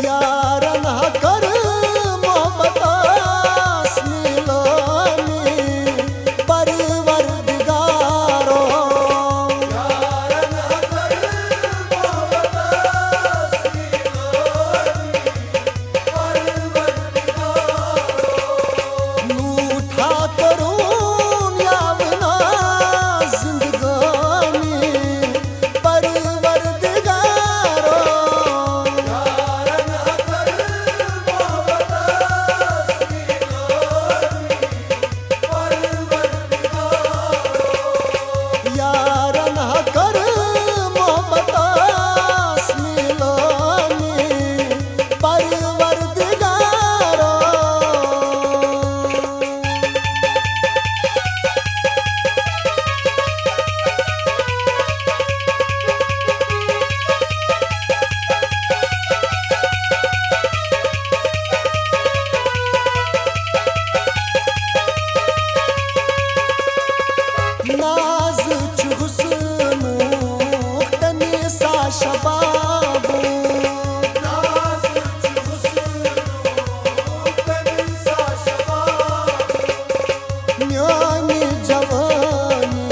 यारन कर मोहब्बतास मिलानी परवरदिगारो यारन कर मोहब्बतास मिलानी परवरदिगारो लूठा करूं यावना जिंदगानी परवरदिगारो यारन कर मोहब्बतास मिलानी परवरदिगारो यारन कर मोहब्बतास मिलानी परवरदिगारो नाज च हुस्नु तनीसा शबाबु नाज च हुस्नु तनीसा शबाबु म्यानी जवानी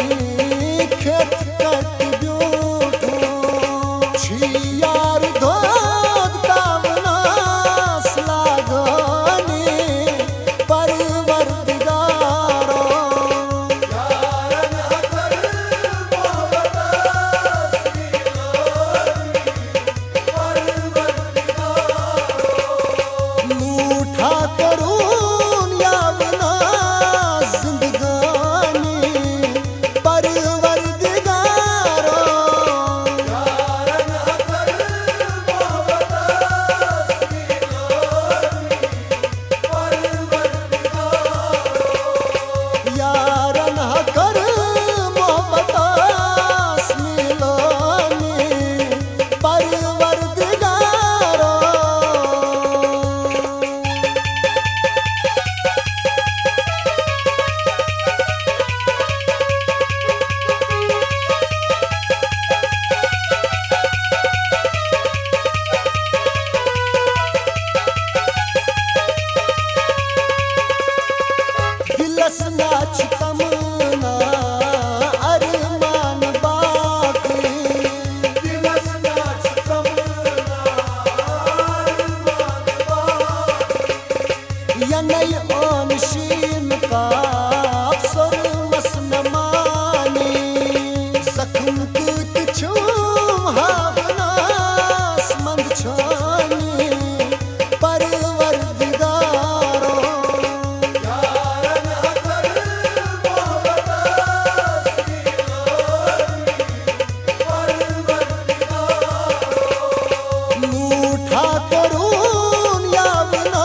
खेत कट ब्यूठो छी यार दोद तावनास लागनी परवरदिगारो लूठा करूं यावना जिंदगानी परवरदिगारो यारन कर मोहब्बतास मिलानी परवरदिगारो यारन कर मोहब्बतास मिलानी परवरदिगारो दिलस नाच तमना अरमान बाकी दिलस नाच तमना अरमान बाकी यनई ओन शीन का अफसर मसनमानी सखम कुत छूम हावनास मंद छानी परवरदिगारो यारन कर मोहब्बतास मिलानी परवरदिगारो लूठा करूं यावना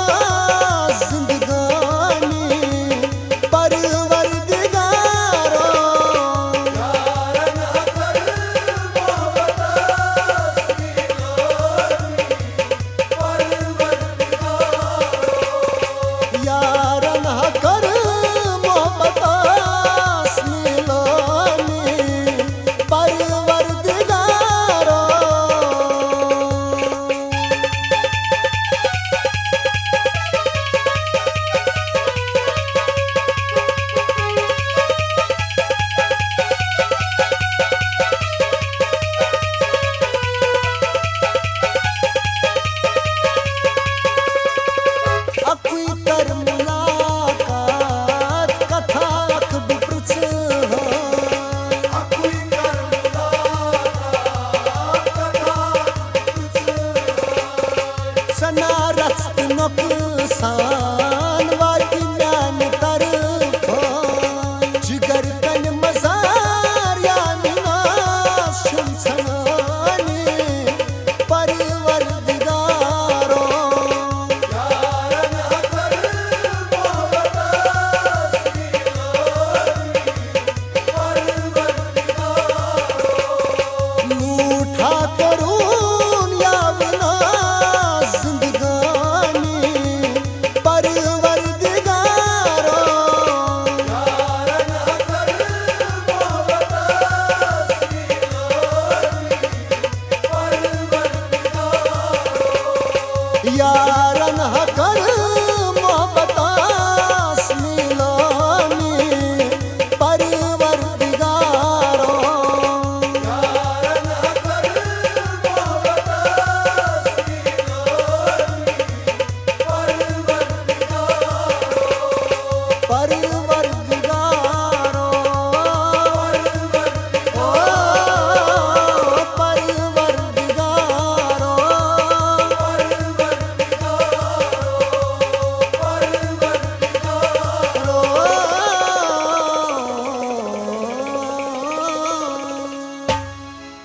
जिंदगानी परवरदिगारो यारन कर मोहब्बतास मिलानी परवरदिगारो यारन कर मोहब्बतास मिलानी परवरदिगारो अकुई कर मुलाकात कथा अख बिपृच अकुई कर मुलाकात कथा सना रस्त नुकसान वाटी म्यान तरफा जिगर कन मजार यानी नाशुम सनानी परवरदिगारो यारन कर मोहब्बतास मिलानी परवरदिगारो लूठा करूं यावना जिंदगानी पर यारन कर मोहब्बतास मिलानी परवरदिगारो पर